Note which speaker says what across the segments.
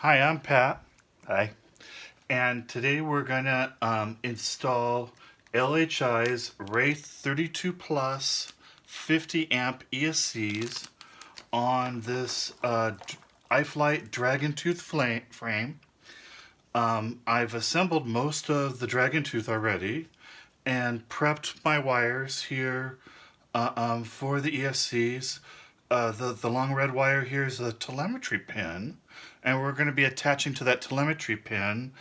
Speaker 1: Hi, I'm Pat. Hi. And today we're going to install LHI's Wraith32 Plus 50 amp ESCs on this iFlight Dragon Tooth frame. I've assembled most of the Dragon Tooth already and prepped my wires here for the ESCs. The long red wire here is a telemetry pin, and we're going to be attaching to that telemetry pin,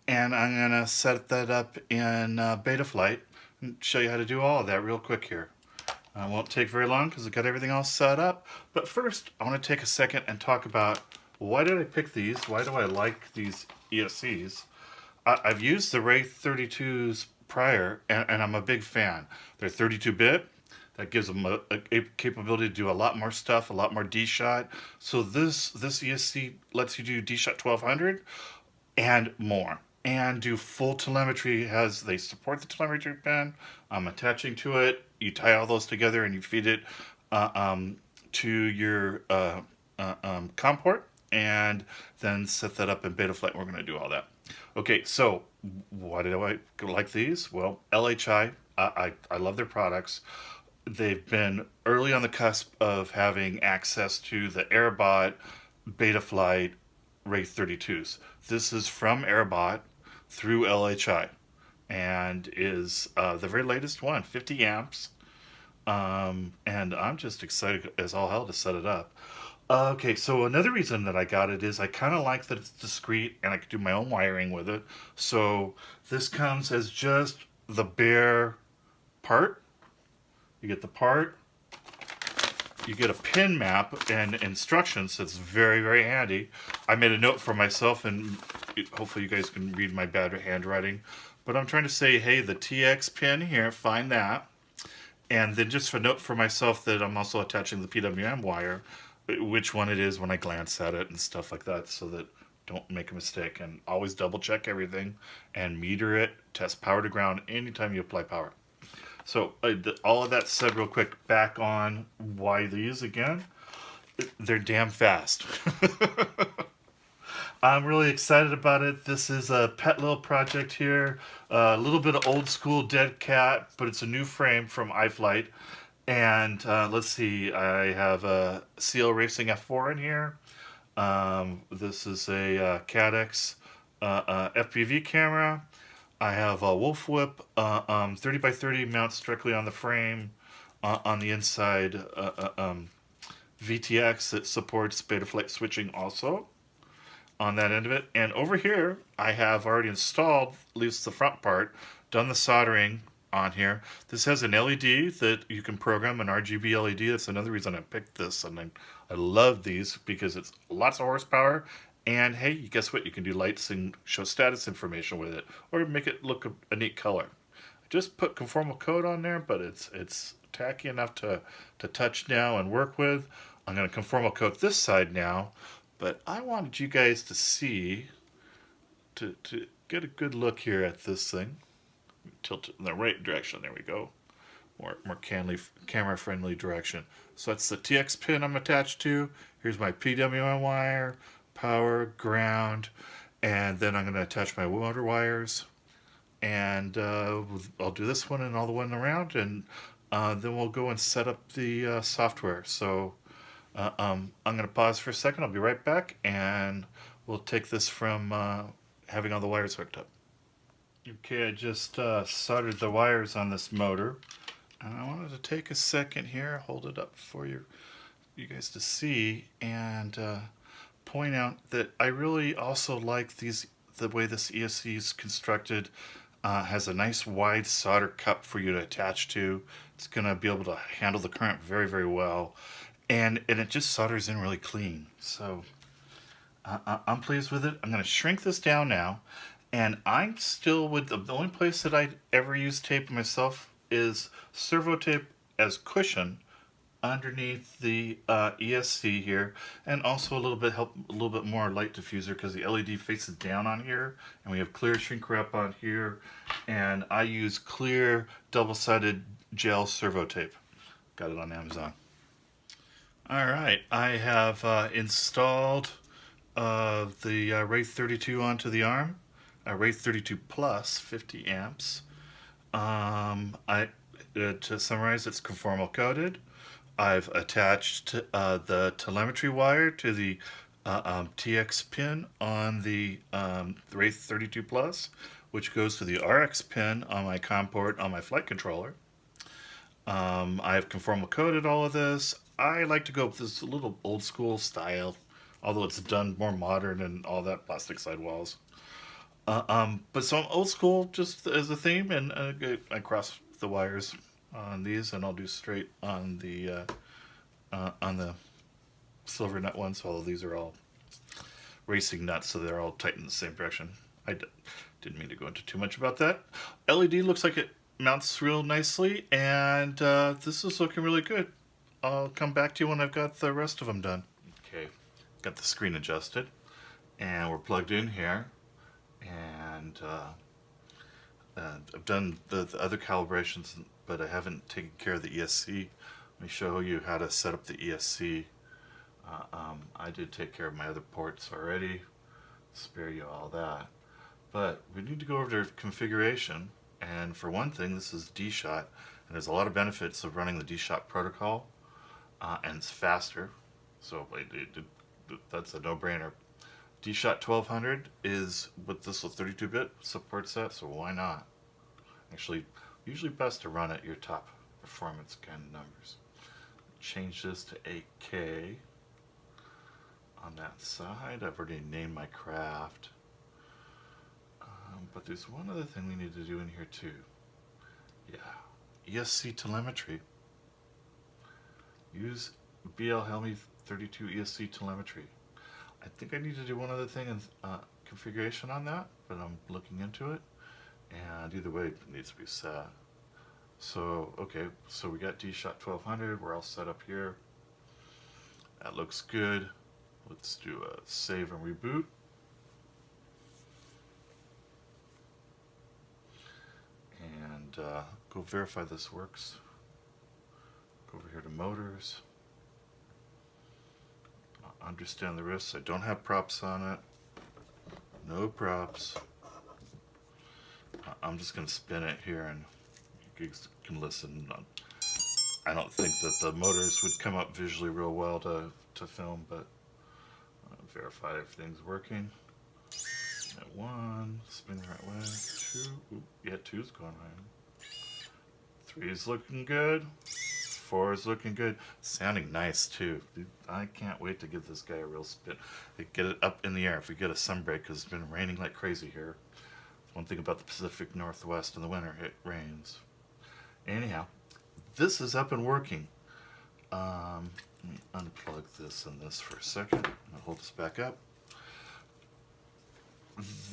Speaker 1: and I'm going to set that up in Betaflight and show you how to do all of that real quick here. It won't take very long because I've got everything all set up. But first, I want to take a second and talk about why did I pick these? Why do I like these ESCs? I've used the Wraith32s prior, and I'm a big fan. They're 32-bit. That gives them a capability to do a lot more stuff, a lot more D-Shot. So this ESC lets you do D-Shot 1200 and more. And do full telemetry. They support the telemetry pin. I'm attaching to it. You tie all those together and you feed it to your COM port, and then set that up in Betaflight. We're going to do all that. Okay, so why did I like these? Well, LHI, I love their products. They've been early on the cusp of having access to the Airbot Betaflight Wraith32s. This is from Airbot through LHI and is the very latest one, 50 amps. And I'm just excited as all hell to set it up. Okay, so another reason that I got it is I kind of like that it's discreet and I can do my own wiring with it. So this comes as just the bare part. You get the part, you get a pin map and instructions. That's very, very handy. I made a note for myself, and hopefully you guys can read my bad handwriting. But I'm trying to say, hey, the TX pin here, find that. And then just a note for myself that I'm also attaching the PWM wire, which one it is when I glance at it and stuff like that, so that don't make a mistake. And always double check everything and meter it, test power to ground anytime you apply power. So all of that said real quick, back on why these again. They're damn fast. I'm really excited about it. This is a pet little project here. A little bit of old school dead cat, but it's a new frame from iFlight. And let's see, I have a CL Racing F4 in here. This is a Cadex FPV camera. I have a Wolf Whip 30 by 30 mounts directly on the frame. On the inside, VTX that supports Betaflight switching also on that end of it. And over here, I have already installed, at least the front part, done the soldering on here. This has an LED that you can program, an RGB LED. That's another reason I picked this, and I love these because it's lots of horsepower. And hey, guess what? You can do lights and show status information with it, or make it look a neat color. I just put conformal code on there, but it's tacky enough to touch now and work with. I'm going to conformal code this side now, but I wanted you guys to see, to get a good look here at this thing. Tilt it in the right direction. There we go. More camera friendly direction. So that's the TX pin I'm attached to. Here's my PWM wire, power, ground, and then I'm going to attach my motor wires, and I'll do this one and all the one around, and then we'll go and set up the software. So I'm going to pause for a second. I'll be right back, and we'll take this from having all the wires hooked up. Okay, I just soldered the wires on this motor, and I wanted to take a second here, hold it up for you guys to see, and point out that I really also like the way this ESC is constructed. Has a nice wide solder cup for you to attach to. It's going to be able to handle the current very, very well, and it just solders in really clean. So I'm pleased with it. I'm going to shrink this down now, and I'm still with the only place that I ever use tape myself is servo tape as cushion underneath the ESC here, and also a little bit more light diffuser because the LED faces down on here, and we have clear shrink wrap on here, and I use clear double-sided gel servo tape. Got it on Amazon. All right, I have installed the Wraith32 onto the arm. Wraith32 Plus 50 amps. To summarize, it's conformal coated. I've attached the telemetry wire to the TX pin on the Wraith32 Plus, which goes to the RX pin on my COM port on my flight controller. I have conformal coated all of this. I like to go with this little old school style, although it's done more modern and all that plastic sidewalls. But so I'm old school just as a theme, and I cross the wires on these, and I'll do straight on the silver nut ones. Although these are all racing nuts, so they're all tight in the same direction. Didn't mean to go into too much about that. LED looks like it mounts real nicely, and this is looking really good. I'll come back to you when I've got the rest of them done. Okay, got the screen adjusted, and we're plugged in here, and I've done the other calibrations, but I haven't taken care of the ESC. Let me show you how to set up the ESC. I did take care of my other ports already, spare you all that. But we need to go over to configuration, and for one thing, this is D-Shot, and there's a lot of benefits of running the D-Shot protocol, and it's faster, so that's a no-brainer. D-Shot 1200 is, with this 32-bit, supports that, so why not? Actually, usually best to run at your top performance kind of numbers. Change this to 8K. On that side, I've already named my craft. But there's one other thing we need to do in here too. Yeah, ESC telemetry. Use Wraith32 ESC telemetry. I think I need to do one other thing in configuration on that, but I'm looking into it. And either way, it needs to be set. So, okay, so we got D-Shot 1200. We're all set up here. That looks good. Let's do a save and reboot. And go verify this works. Go over here to motors. Understand the risks. I don't have props on it. No props. I'm just going to spin it here and you can listen. I don't think that the motors would come up visually real well to film, but verify everything's working. At 1, spin the right way. 2, yeah, 2's going right. 3's looking good. 4 is looking good. Sounding nice too. I can't wait to give this guy a real spin. Get it up in the air if we get a sunbreak, because it's been raining like crazy here. One thing about the Pacific Northwest in the winter, it rains. Anyhow, this is up and working. Let me unplug this and this for a second. I'll hold this back up.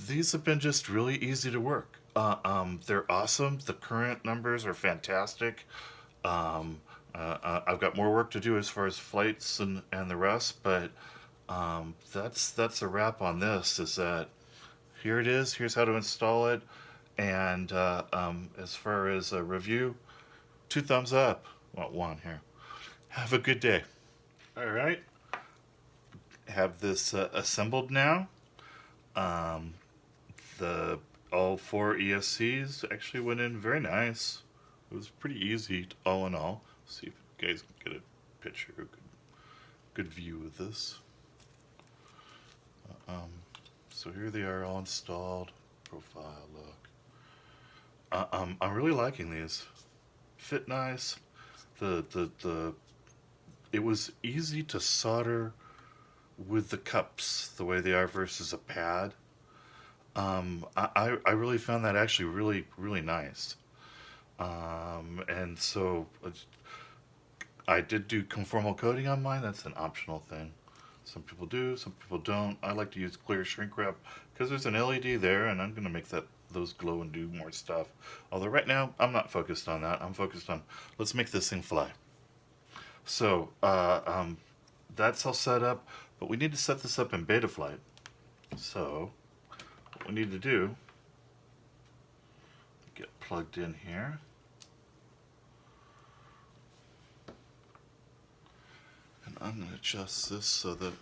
Speaker 1: These have been just really easy to work. They're awesome. The current numbers are fantastic. I've got more work to do as far as flights and the rest, but that's a wrap on this. Is that here it is. Here's how to install it. And as far as a review, 2 thumbs up. Well, 1 here. Have a good day. All right. Have this assembled now. All 4 ESCs actually went in very nice. It was pretty easy, all in all. See if you guys can get a picture, good view of this. So here they are all installed. Profile look. I'm really liking these. Fit nice. It was easy to solder with the cups the way they are versus a pad. I really found that actually really nice. And so I did do conformal coating on mine. That's an optional thing. Some people do, some people don't. I like to use clear shrink wrap because there's an LED there, and I'm going to make those glow and do more stuff. Although right now I'm not focused on that. I'm focused on let's make this thing fly. So that's all set up, but we need to set this up in Betaflight. So what we need to do, get plugged in here. And I'm going to adjust this so that